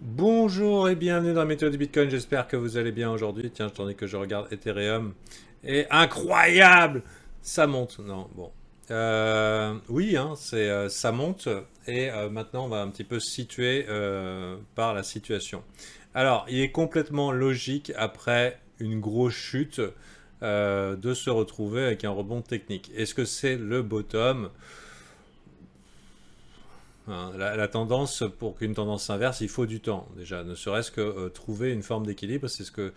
Bonjour et bienvenue dans la météo du Bitcoin, j'espère que vous allez bien aujourd'hui. Tiens, tandis que je regarde Ethereum. Et incroyable. Ça monte, non, bon. Oui, hein, ça monte. Et maintenant, on va un petit peu se situer par la situation. Alors, il est complètement logique, après une grosse chute, de se retrouver avec un rebond technique. Est-ce que c'est le bottom? Hein, la tendance, pour qu'une tendance s'inverse, il faut du temps déjà, ne serait-ce que trouver une forme d'équilibre. C'est ce que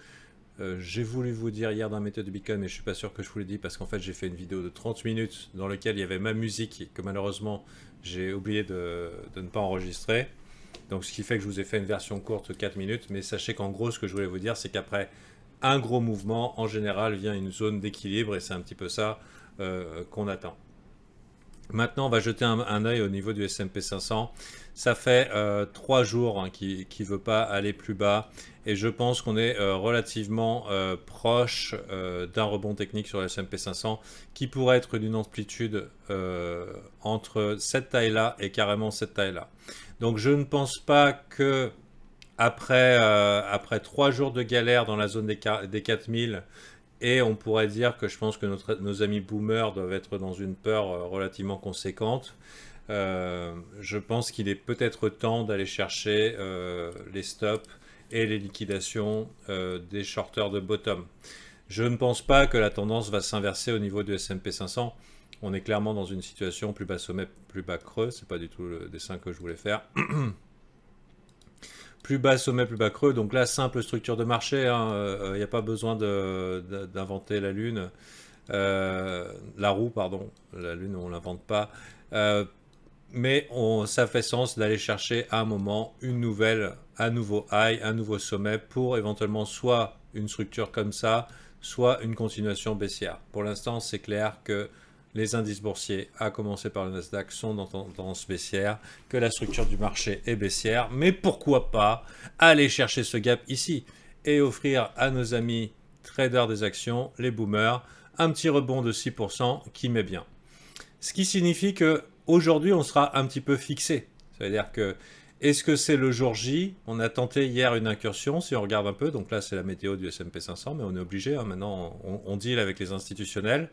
j'ai voulu vous dire hier dans la méthode du Bitcoin, mais je suis pas sûr que je vous l'ai dit parce qu'en fait j'ai fait une vidéo de 30 minutes dans laquelle il y avait ma musique que malheureusement j'ai oublié de ne pas enregistrer. Donc ce qui fait que je vous ai fait une version courte de 4 minutes, mais sachez qu'en gros ce que je voulais vous dire c'est qu'après un gros mouvement, en général vient une zone d'équilibre et c'est un petit peu ça qu'on attend. Maintenant, on va jeter un œil au niveau du S&P 500. Ça fait 3 jours hein, qui ne veut pas aller plus bas. Et je pense qu'on est relativement proche d'un rebond technique sur le S&P 500 qui pourrait être d'une amplitude entre cette taille-là et carrément cette taille-là. Donc je ne pense pas que après 3 jours de galère dans la zone des 4000, et on pourrait dire que je pense que nos amis boomers doivent être dans une peur relativement conséquente. Je pense qu'il est peut-être temps d'aller chercher les stops et les liquidations des shorters de bottom. Je ne pense pas que la tendance va s'inverser au niveau du S&P 500. On est clairement dans une situation plus bas sommet, plus bas creux. C'est pas du tout le dessin que je voulais faire. Plus bas sommet, plus bas creux. Donc là, simple structure de marché. Il n'y a pas besoin d'inventer la lune. La roue, pardon. La lune, on ne l'invente pas. Euh, mais ça fait sens d'aller chercher à un moment un nouveau high, un nouveau sommet pour éventuellement soit une structure comme ça, soit une continuation baissière. Pour l'instant, c'est clair que les indices boursiers, à commencer par le Nasdaq, sont dans tendance baissière, que la structure du marché est baissière, mais pourquoi pas aller chercher ce gap ici et offrir à nos amis traders des actions, les boomers, un petit rebond de 6% qui met bien. Ce qui signifie que aujourd'hui on sera un petit peu fixé. C'est-à-dire que est-ce que c'est le jour J? On a tenté hier une incursion, si on regarde un peu, donc là c'est la météo du S&P 500, mais on est obligé, hein, maintenant on deal avec les institutionnels.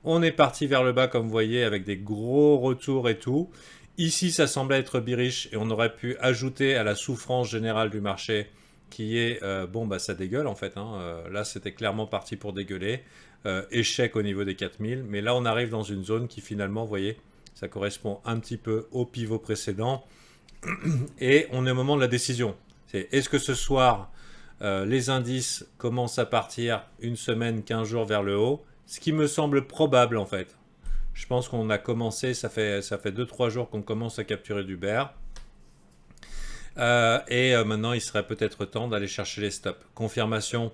On est parti vers le bas, comme vous voyez, avec des gros retours et tout. Ici, ça semblait être bearish et on aurait pu ajouter à la souffrance générale du marché qui est, bon, bah ça dégueule en fait. Hein. Là, c'était clairement parti pour dégueuler. Échec au niveau des 4000. Mais là, on arrive dans une zone qui finalement, vous voyez, ça correspond un petit peu au pivot précédent. Et on est au moment de la décision. Est-ce que ce soir, les indices commencent à partir une semaine, 15 jours vers le haut? Ce qui me semble probable en fait. Je pense qu'on a commencé, ça fait 2-3 jours qu'on commence à capturer du bear. Maintenant, il serait peut-être temps d'aller chercher les stops. Confirmation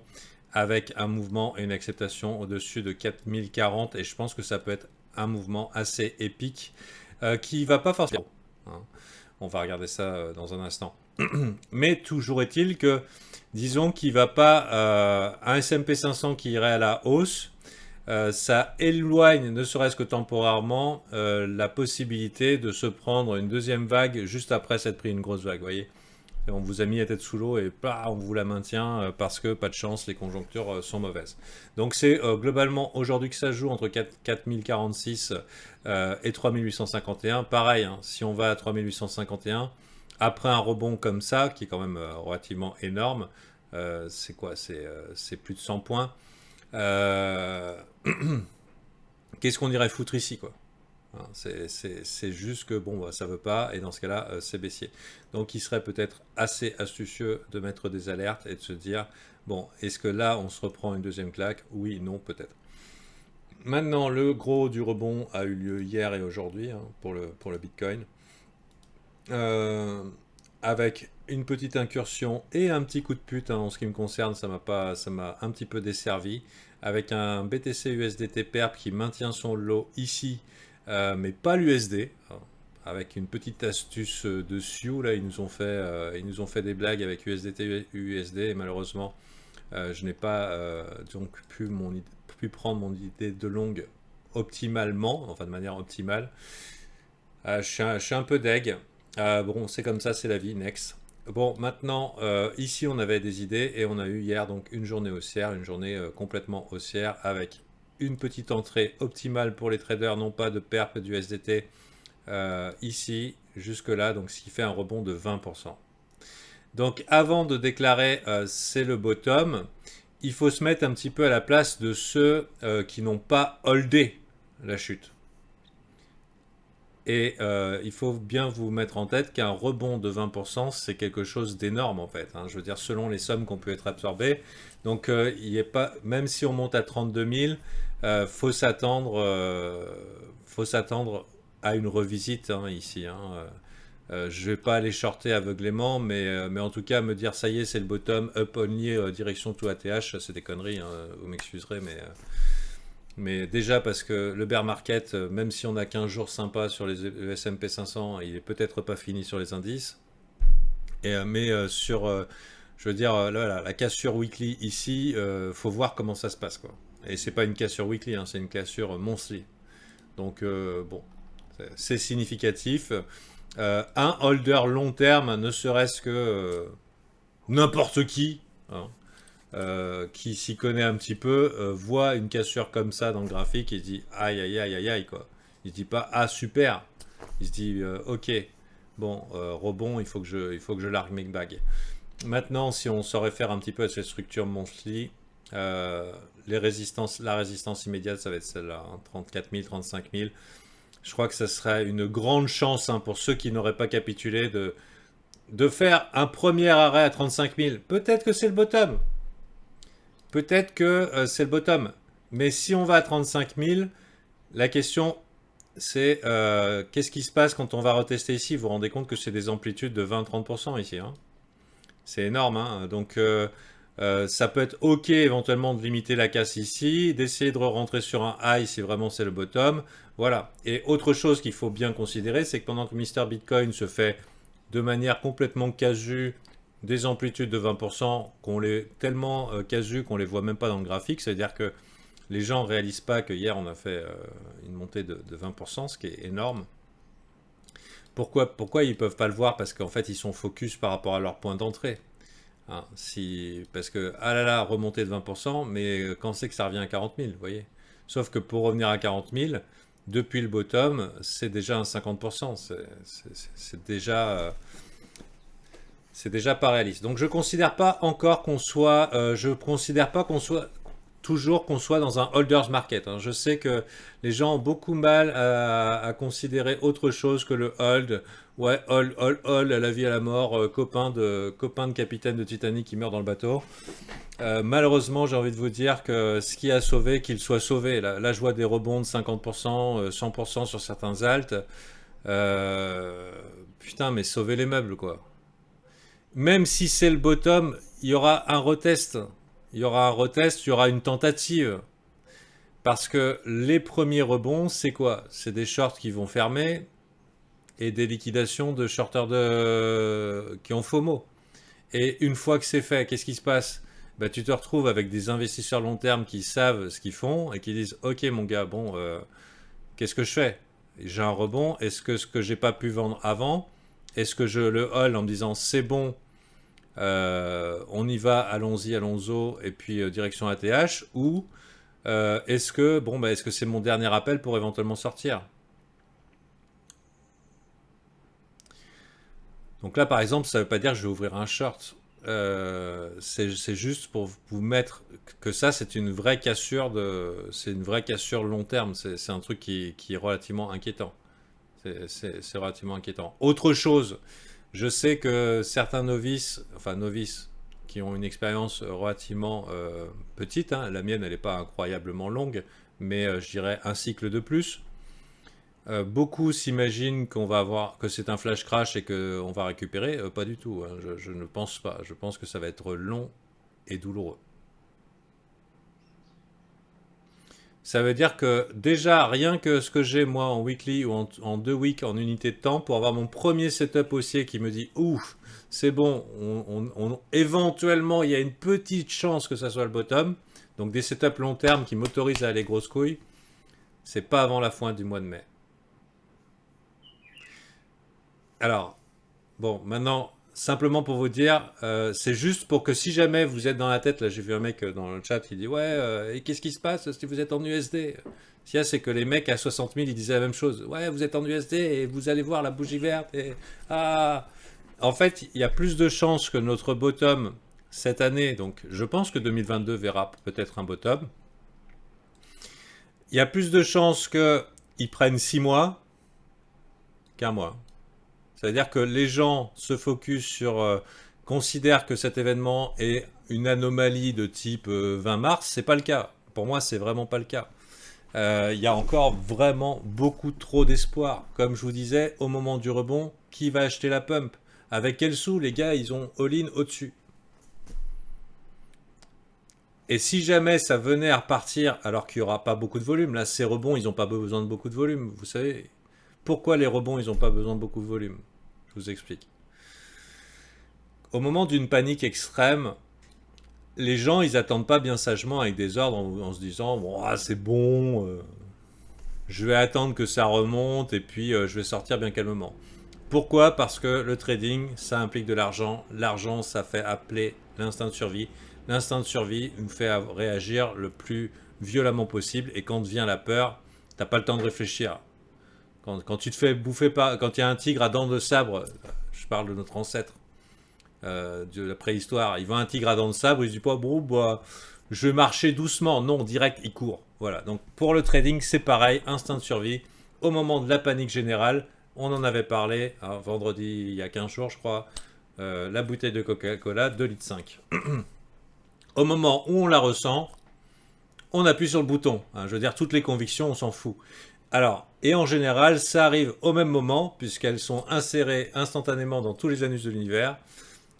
avec un mouvement et une acceptation au-dessus de 4040. Et je pense que ça peut être un mouvement assez épique qui va pas forcément. Hein. On va regarder ça dans un instant. Mais toujours est-il que, disons qu'il va pas un S&P 500 qui irait à la hausse, ça éloigne, ne serait-ce que temporairement, la possibilité de se prendre une deuxième vague juste après s'être pris une grosse vague. Vous voyez, on vous a mis la tête sous l'eau et on vous la maintient parce que pas de chance, les conjonctures sont mauvaises. Donc c'est globalement aujourd'hui que ça joue entre 4046 et 3851. Pareil, hein, si on va à 3851, après un rebond comme ça, qui est quand même relativement énorme, c'est quoi? C'est plus de 100 points. Euh, Qu'est-ce qu'on irait foutre ici, quoi? Hein, c'est juste que bon, bah, ça veut pas, et dans ce cas-là, c'est baissier. Donc il serait peut-être assez astucieux de mettre des alertes et de se dire, bon, est-ce que là, on se reprend une deuxième claque? Oui, non, peut-être. Maintenant, le gros du rebond a eu lieu hier et aujourd'hui hein, pour le Bitcoin. Euh, Avec une petite incursion et un petit coup de pute hein, en ce qui me concerne, ça m'a un petit peu desservi. Avec un BTC USDT perp qui maintient son lot ici, mais pas l'USD. Avec une petite astuce de Sioux, là, ils nous ont fait des blagues avec USDT, USD, et malheureusement, je n'ai pas donc pu prendre mon idée de longue optimalement, enfin de manière optimale. Je suis un peu deg. Bon, c'est comme ça, c'est la vie, next. bon, maintenant, ici, on avait des idées et on a eu hier donc une journée haussière, une journée complètement haussière avec une petite entrée optimale pour les traders, non pas de perp du SDT ici, jusque-là, donc ce qui fait un rebond de 20%. Donc avant de déclarer c'est le bottom, il faut se mettre un petit peu à la place de ceux qui n'ont pas holdé la chute. Et il faut bien vous mettre en tête qu'un rebond de 20%, c'est quelque chose d'énorme en fait, hein. Je veux dire, selon les sommes qu'on peut être absorbées. Donc, il est pas, même si on monte à 32 000, faut s'attendre à une revisite hein, ici, hein. Je vais pas aller shorter aveuglément, mais en tout cas, me dire ça y est, c'est le bottom, up only, direction tout ATH, c'est des conneries, hein, vous m'excuserez, mais déjà parce que le bear market, même si on a 15 jours sympas sur le S&P 500, il est peut-être pas fini sur les indices. Mais je veux dire, là, la cassure weekly ici, faut voir comment ça se passe, quoi. Et c'est pas une cassure weekly, hein, c'est une cassure monthly. Donc bon, c'est significatif. Un holder long terme, ne serait-ce que n'importe qui, hein, qui s'y connaît un petit peu, voit une cassure comme ça dans le graphique et se dit aïe aïe aïe aïe aïe quoi. Il se dit pas ah super, il se dit ok, bon rebond, il faut que je largue mes bagues. Maintenant, si on se réfère un petit peu à cette structure monthly, la résistance immédiate, ça va être celle-là, hein, 34 000, 35 000. Je crois que ça serait une grande chance hein, pour ceux qui n'auraient pas capitulé de faire un premier arrêt à 35 000. Peut-être que c'est le bottom. Peut-être que c'est le bottom. Mais si on va à 35 000, la question c'est qu'est-ce qui se passe quand on va retester ici. Vous vous rendez compte que c'est des amplitudes de 20-30% ici. Hein. C'est énorme. Hein. Donc ça peut être ok éventuellement de limiter la casse ici, d'essayer de rentrer sur un high si vraiment c'est le bottom. Voilà. Et autre chose qu'il faut bien considérer, c'est que pendant que Mr Bitcoin se fait de manière complètement casu des amplitudes de 20% qu'on les tellement casu qu'on les voit même pas dans le graphique, c'est-à-dire que les gens ne réalisent pas que hier on a fait une montée de 20%, ce qui est énorme. Pourquoi ils ne peuvent pas le voir? Parce qu'en fait ils sont focus par rapport à leur point d'entrée. Hein, parce que, ah là là, remontée de 20%, mais quand c'est que ça revient à 40 000, vous voyez? Sauf que pour revenir à 40 000, depuis le bottom, c'est déjà un 50%. C'est déjà pas réaliste. Donc je considère pas encore qu'on soit, je considère pas qu'on soit toujours qu'on soit dans un holders market. Hein. Je sais que les gens ont beaucoup mal à considérer autre chose que le hold. Ouais, hold, à la vie à la mort, copain de capitaine de Titanic qui meurt dans le bateau. Malheureusement, j'ai envie de vous dire que ce qui a sauvé, qu'il soit sauvé. Là, je vois des rebonds de 50%, 100% sur certains alts. Putain, mais sauvez les meubles, quoi. Même si c'est le bottom, il y aura un retest. Il y aura un retest, il y aura une tentative. Parce que les premiers rebonds, c'est quoi? C'est des shorts qui vont fermer et des liquidations de shorters qui ont FOMO. Et une fois que c'est fait, qu'est-ce qui se passe? Bah, tu te retrouves avec des investisseurs long terme qui savent ce qu'ils font et qui disent ok mon gars, bon, qu'est-ce que je fais? J'ai un rebond, est-ce que ce que j'ai pas pu vendre avant, est-ce que je le hold en me disant c'est bon, on y va, allons-y, allons-y, et puis direction ATH, ou est-ce que bon, bah, est-ce que c'est mon dernier appel pour éventuellement sortir? Donc là, par exemple, ça ne veut pas dire que je vais ouvrir un short. C'est juste pour vous mettre que ça, c'est une vraie cassure c'est une vraie cassure long terme. C'est un truc qui est relativement inquiétant. C'est relativement inquiétant. Autre chose, je sais que certains novices, enfin novices, qui ont une expérience relativement petite, hein, la mienne, elle n'est pas incroyablement longue, mais je dirais un cycle de plus. Beaucoup s'imaginent qu'on va avoir que c'est un flash crash et qu'on va récupérer. Pas du tout. Hein. Je ne pense pas. Je pense que ça va être long et douloureux. Ça veut dire que déjà, rien que ce que j'ai moi en weekly ou en 2 weeks en unité de temps pour avoir mon premier setup haussier qui me dit ouf, c'est bon, éventuellement il y a une petite chance que ça soit le bottom. Donc des setups long terme qui m'autorisent à aller grosse couille, c'est pas avant la fin du mois de mai. Alors, bon, maintenant, simplement pour vous dire, c'est juste pour que si jamais vous êtes dans la tête, là j'ai vu un mec dans le chat qui dit ouais, et qu'est-ce qui se passe si vous êtes en USD? Ce qu'il y a, c'est que les mecs à 60 000 ils disaient la même chose. Ouais, vous êtes en USD et vous allez voir la bougie verte. Et ah, en fait, il y a plus de chances que notre bottom cette année, donc je pense que 2022 verra peut-être un bottom. Il y a plus de chances qu'ils prennent 6 mois qu'un mois. C'est-à-dire que les gens se focus sur, considèrent que cet événement est une anomalie de type 20 mars. C'est pas le cas. Pour moi, c'est vraiment pas le cas. Il y a encore vraiment beaucoup trop d'espoir. Comme je vous disais, au moment du rebond, qui va acheter la pump? Avec quel sous? Les gars, ils ont all-in au-dessus. Et si jamais ça venait à repartir alors qu'il n'y aura pas beaucoup de volume, là ces rebonds ils n'ont pas besoin de beaucoup de volume, vous savez pourquoi les rebonds ils n'ont pas besoin de beaucoup de volume? Je vous explique. Au moment d'une panique extrême, les gens ils attendent pas bien sagement avec des ordres en se disant bon c'est bon, je vais attendre que ça remonte et puis je vais sortir bien calmement. Pourquoi? Parce que le trading ça implique de l'argent, l'argent ça fait appeler l'instinct de survie. L'instinct de survie nous fait réagir le plus violemment possible et quand vient la peur, t'as pas le temps de réfléchir. Quand tu te fais bouffer par... Quand il y a un tigre à dents de sabre, je parle de notre ancêtre, de la préhistoire, il voit un tigre à dents de sabre, il se dit pas, bon, bah, je vais marcher doucement. Non, direct, il court. Voilà, donc pour le trading, c'est pareil, instinct de survie. Au moment de la panique générale, on en avait parlé, vendredi, il y a 15 jours, je crois, la bouteille de Coca-Cola, 2,5 litres. Au moment où on la ressent, on appuie sur le bouton. Je veux dire, toutes les convictions, on s'en fout. Alors, et en général, ça arrive au même moment, puisqu'elles sont insérées instantanément dans tous les anus de l'univers.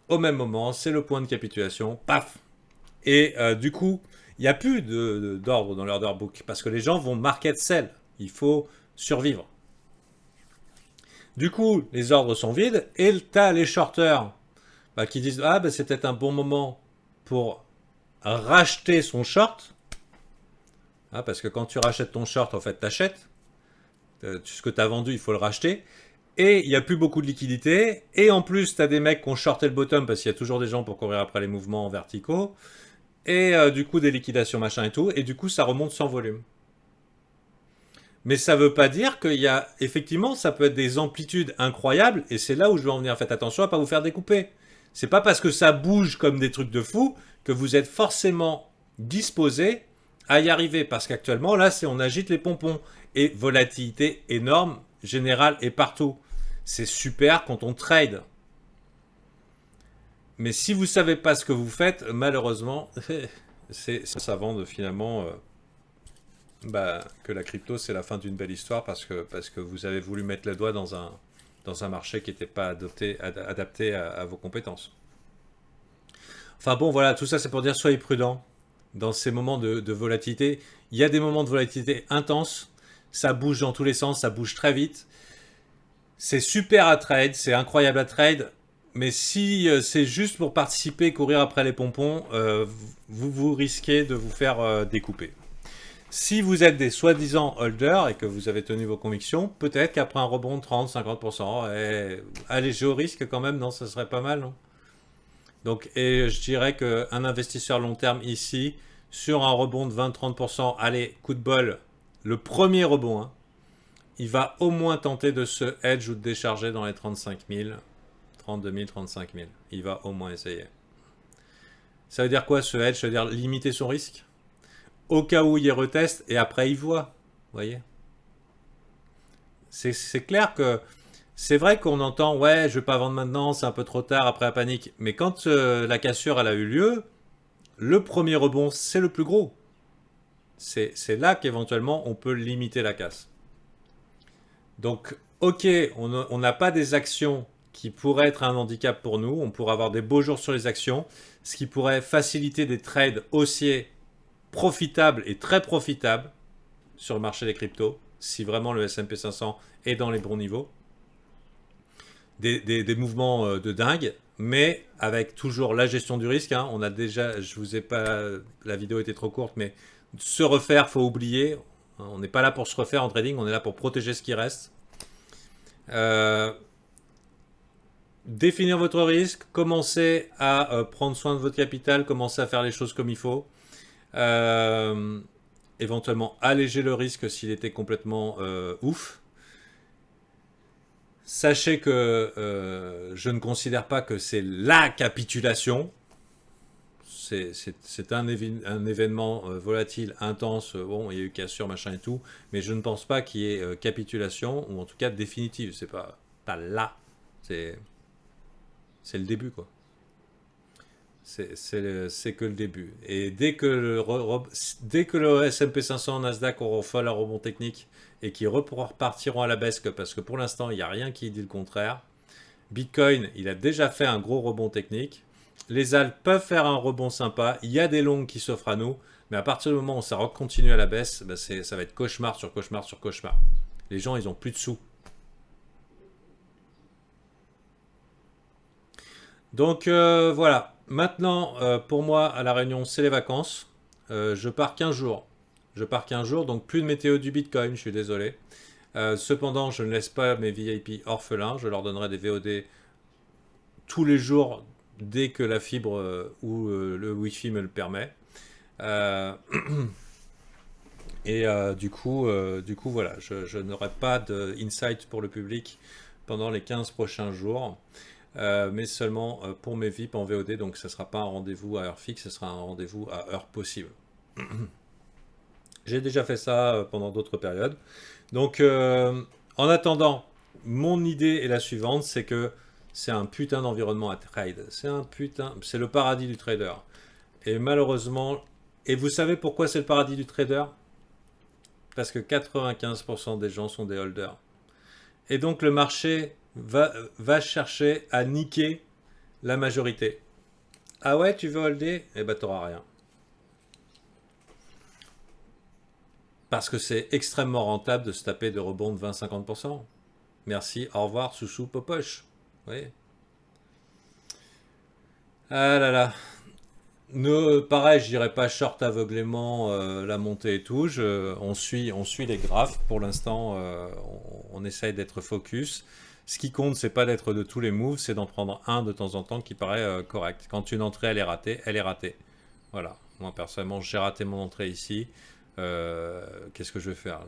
Au même moment, c'est le point de capitulation, paf. Et du coup, il n'y a plus d'ordre dans l'order book, parce que les gens vont market sell. Il faut survivre. Du coup, les ordres sont vides, et tu as les shorters qui disent ah, c'est peut-être un bon moment pour racheter son short. Parce que quand tu rachètes ton short, en fait, t'achètes. Ce que tu as vendu, il faut le racheter. Et il n'y a plus beaucoup de liquidité. Et en plus, tu as des mecs qui ont shorté le bottom parce qu'il y a toujours des gens pour courir après les mouvements verticaux. Et du coup, des liquidations, machin et tout. Et du coup, ça remonte sans volume. Mais ça ne veut pas dire qu'il y a... Effectivement, ça peut être des amplitudes incroyables. Et c'est là où je veux en venir. Faites attention à ne pas vous faire découper. C'est pas parce que ça bouge comme des trucs de fou que vous êtes forcément disposé à y arriver. Parce qu'actuellement, là, on agite les pompons. Et volatilité énorme, générale et partout. C'est super quand on trade. Mais si vous ne savez pas ce que vous faites, malheureusement, ça vend finalement que la crypto, c'est la fin d'une belle histoire parce que vous avez voulu mettre le doigt dans un marché qui n'était pas adapté à vos compétences. Enfin bon, voilà, tout ça c'est pour dire soyez prudents dans ces moments de volatilité. Il y a des moments de volatilité intenses, ça bouge dans tous les sens, ça bouge très vite. C'est super à trade, c'est incroyable à trade, mais si c'est juste pour participer, courir après les pompons, vous risquez de vous faire découper. Si vous êtes des soi-disant holders et que vous avez tenu vos convictions, peut-être qu'après un rebond de 30-50%, allégé au risque quand même, non, ça serait pas mal, non? Donc, et je dirais qu'un investisseur long terme ici, sur un rebond de 20-30%, allez, coup de bol, le premier rebond, il va au moins tenter de se hedge ou de décharger dans les 35 000, 32 000, 35 000. Il va au moins essayer. Ça veut dire quoi ce hedge? Ça veut dire limiter son risque au cas où il reteste et après il voit. Vous voyez? C'est clair que c'est vrai qu'on entend ouais, je vais pas vendre maintenant, c'est un peu trop tard après la panique. Mais quand la cassure elle a eu lieu, le premier rebond c'est le plus gros. C'est là qu'éventuellement on peut limiter la casse. Donc, ok, on n'a pas des actions qui pourraient être un handicap pour nous. On pourrait avoir des beaux jours sur les actions, ce qui pourrait faciliter des trades haussiers profitables et très profitables sur le marché des cryptos, si vraiment le S&P 500 est dans les bons niveaux. Des mouvements de dingue, mais avec toujours la gestion du risque. On a déjà, je vous ai pas, la vidéo était trop courte, mais se refaire, faut oublier. On n'est pas là pour se refaire en trading, on est là pour protéger ce qui reste. définir votre risque, commencer à prendre soin de votre capital, commencer à faire les choses comme il faut. Euh, Éventuellement alléger le risque s'il était complètement ouf. Sachez que je ne considère pas que c'est la capitulation. C'est un événement volatile, intense. Bon, il y a eu cassure, machin et tout. Mais je ne pense pas qu'il y ait capitulation, ou en tout cas définitive. C'est pas là. C'est le début, quoi. C'est que le début. Et dès que le S&P 500, Nasdaq auront fait leur rebond technique et qu'ils repartiront à la baisse, parce que pour l'instant, il n'y a rien qui dit le contraire. Bitcoin, il a déjà fait un gros rebond technique. Les Alpes peuvent faire un rebond sympa. Il y a des longues qui s'offrent à nous. Mais à partir du moment où ça continue à la baisse, bah ça va être cauchemar sur cauchemar sur cauchemar. Les gens, ils n'ont plus de sous. Donc voilà. Maintenant, pour moi, à La Réunion, c'est les vacances. Je pars 15 jours. Je pars 15 jours, donc plus de météo du Bitcoin, je suis désolé. Cependant, je ne laisse pas mes VIP orphelins. Je leur donnerai des VOD tous les jours dès que la fibre ou le Wi-Fi me le permet. Euh, et du coup, voilà, je n'aurai pas d'insight pour le public pendant les 15 prochains jours. Mais seulement pour mes VIP en VOD, donc ce ne sera pas un rendez-vous à heure fixe, ce sera un rendez-vous à heure possible. J'ai déjà fait ça pendant d'autres périodes. Donc en attendant, mon idée est la suivante, c'est que c'est un putain d'environnement à trade. C'est le paradis du trader. Et malheureusement, et vous savez pourquoi c'est le paradis du trader? Parce que 95% des gens sont des holders. Et donc le marché va chercher à niquer la majorité. Ah ouais, tu veux holder? Eh ben t'auras rien. Parce que c'est extrêmement rentable de se taper de rebond de 20-50%. Merci, au revoir, Soussou, Popoche. Oui. Ah là là. Pareil, je dirais pas short aveuglément la montée et tout. On suit les graphes. Pour l'instant, on essaye d'être focus. Ce qui compte, c'est pas d'être de tous les moves, c'est d'en prendre un de temps en temps qui paraît correct. Quand une entrée elle est ratée, elle est ratée. Voilà. Moi personnellement, j'ai raté mon entrée ici. Qu'est-ce que je vais faire?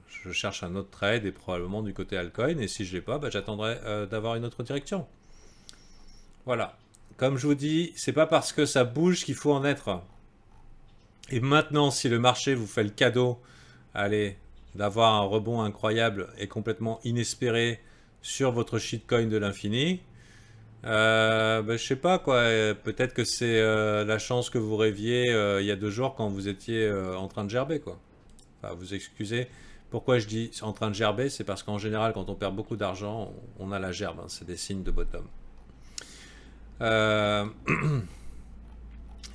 Je cherche un autre trade et probablement du côté altcoin. Et si je l'ai pas, bah, j'attendrai d'avoir une autre direction. Voilà. Comme je vous dis, c'est pas parce que ça bouge qu'il faut en être. Et maintenant, si le marché vous fait le cadeau, allez, d'avoir un rebond incroyable et complètement inespéré sur votre shitcoin de l'infini, je sais pas quoi. Peut-être que c'est la chance que vous rêviez il y a 2 jours quand vous étiez en train de gerber, quoi. Enfin, vous excusez. Pourquoi je dis en train de gerber? C'est parce qu'en général, quand on perd beaucoup d'argent, on a la gerbe, hein. C'est des signes de bottom. Euh,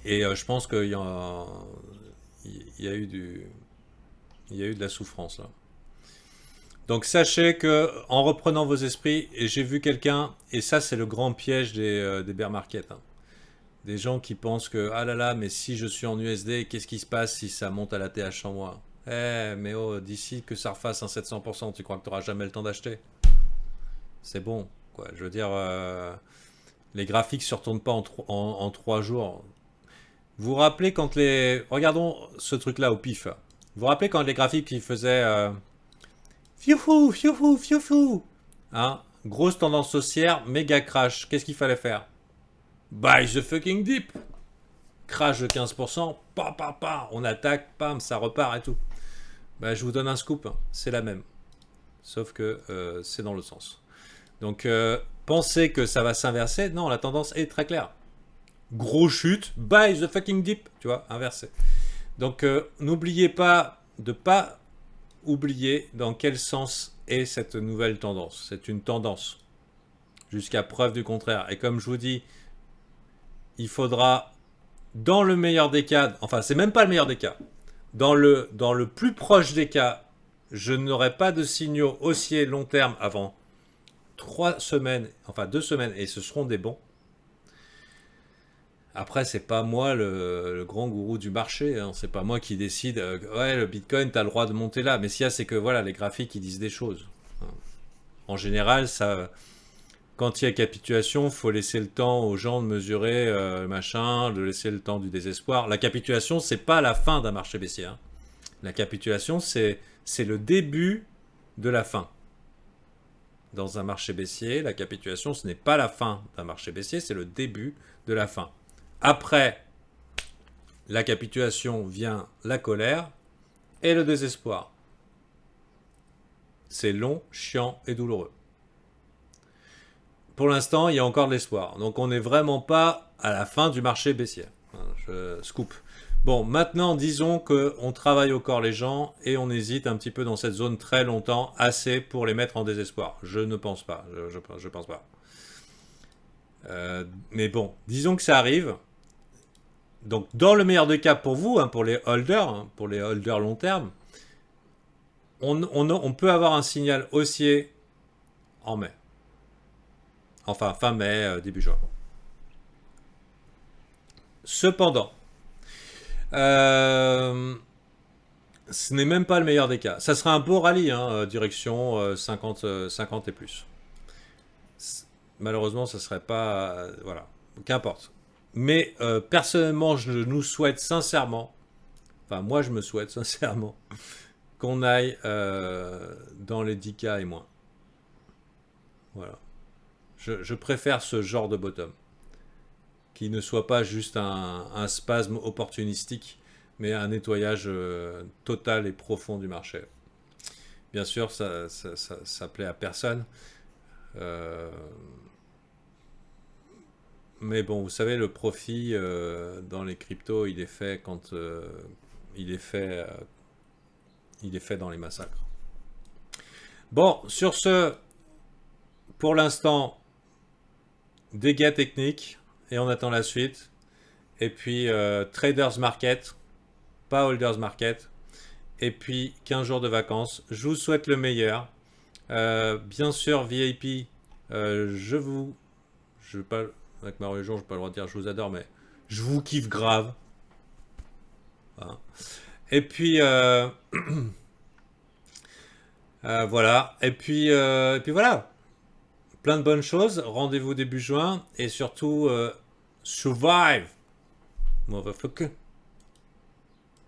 et je pense qu'il y a eu il y a eu de la souffrance là. Donc sachez que en reprenant vos esprits, et j'ai vu quelqu'un, et ça c'est le grand piège des bear markets, hein. Des gens qui pensent que ah là là, mais si je suis en USD, qu'est-ce qui se passe si ça monte à la TH en moi? Mais oh, d'ici que ça refasse un 700%, tu crois que tu n'auras jamais le temps d'acheter? C'est bon, quoi. Je veux dire, les graphiques ne se retournent pas en 3 jours. Vous vous rappelez quand les... Regardons ce truc-là au pif. Vous vous rappelez quand les graphiques ils faisaient... Fiou-fou, fiou-fou, fiou-fou. Hein? Grosse tendance haussière, méga crash. Qu'est-ce qu'il fallait faire? Buy the fucking dip. Crash de 15%, on attaque, pam, ça repart et tout. Bah, je vous donne un scoop, hein. C'est la même. Sauf que c'est dans le sens. Donc, pensez que ça va s'inverser. Non, la tendance est très claire. Gros chute, buy the fucking dip, tu vois, inversé. Donc, n'oubliez pas de pas oublier dans quel sens est cette nouvelle tendance. C'est une tendance, jusqu'à preuve du contraire. Et comme je vous dis, il faudra, dans le meilleur des cas, enfin, c'est même pas le meilleur des cas, dans le plus proche des cas, je n'aurai pas de signaux haussiers long terme avant 3 semaines, enfin 2 semaines, et ce seront des bons. Après, c'est pas moi le grand gourou du marché, hein. C'est pas moi qui décide, ouais, le Bitcoin, tu as le droit de monter là. Mais ce qu'il y a, c'est que voilà, les graphiques, ils disent des choses. En général, ça, Quand il y a capitulation, il faut laisser le temps aux gens de mesurer machin, de laisser le temps du désespoir. La capitulation, c'est pas la fin d'un marché baissier, hein. La capitulation, c'est le début de la fin. Dans un marché baissier, la capitulation, ce n'est pas la fin d'un marché baissier, c'est le début de la fin. Après la capitulation vient la colère et le désespoir. C'est long, chiant et douloureux. Pour l'instant, il y a encore de l'espoir. Donc on n'est vraiment pas à la fin du marché baissier. Je scoop. Bon, maintenant, disons qu'on travaille au corps les gens et on hésite un petit peu dans cette zone très longtemps, assez pour les mettre en désespoir. Je ne pense pas. Je pense pas. Mais bon, disons que ça arrive. Donc, dans le meilleur des cas pour vous, hein, pour les holders long terme, on peut avoir un signal haussier en mai. Enfin, fin mai, début juin. Cependant, ce n'est même pas le meilleur des cas. Ça sera un beau rallye, hein, direction 50, 50 et plus. Malheureusement, ça serait pas... voilà, qu'importe. Mais personnellement, je nous souhaite sincèrement, enfin moi je me souhaite sincèrement, qu'on aille dans les 10K et moins. Voilà. Je préfère ce genre de bottom. Qui ne soit pas juste un spasme opportunistique, mais un nettoyage total et profond du marché. Bien sûr, ça plaît à personne. Mais bon, vous savez, le profit dans les cryptos, il est fait quand il est fait dans les massacres. Bon, sur ce, pour l'instant, dégâts techniques et on attend la suite. Et puis Traders Market, pas Holders Market. Et puis 15 jours de vacances. Je vous souhaite le meilleur. Bien sûr, VIP, je vais pas, avec ma religion, je n'ai pas le droit de dire je vous adore, mais je vous kiffe grave. Voilà. Et puis voilà. Et puis voilà. Plein de bonnes choses. Rendez-vous début juin et surtout survive, motherfucker.